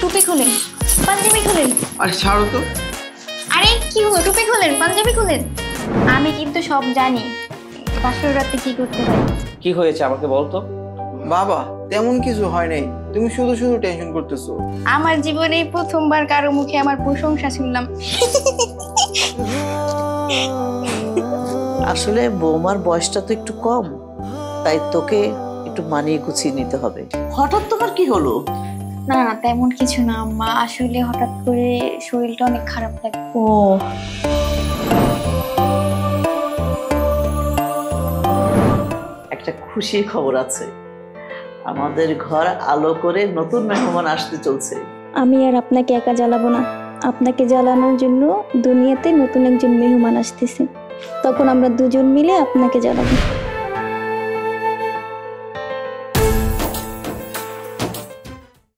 টুপি খুলেন, পাঞ্জাবি খুলেন। আরে ছাড়ো তো। আরে কি হলো, টুপি খুলেন, পাঞ্জাবি খুলেন। আমি কিন্তু সব জানি বাসর রাতে কি করতে হয়। কি হয়েছে আমাকে বলতো। বাবা তেমন কিছু হয় নাই, তুমি শুধু শুধু টেনশন করতেছো। আমার জীবনে প্রথমবার কারো মুখে আমার প্রশংসা শুনলাম। আসলে বৌমার বয়সটা তো একটু কম, তাই তোকে একটু মানিয়ে গুছিয়ে নিতে হবে। হঠাৎ তোমার কি হলো? না না তেমন কিছু না আম্মা, আসলে হঠাৎ করে শরীরটা অনেক খারাপ লাগে। ও একটা খুশির খবর আছে, আমাদের ঘর আলো করে নতুন মেহমান আসতে চলছে। আমি আর আপনাকে একা জ্বালাবো না, আপনাকে জ্বালানোর জন্য দুনিয়াতে নতুন একজন মেহমান আসতেছে, তখন আমরা দুজন মিলে আপনাকে জ্বালাবো।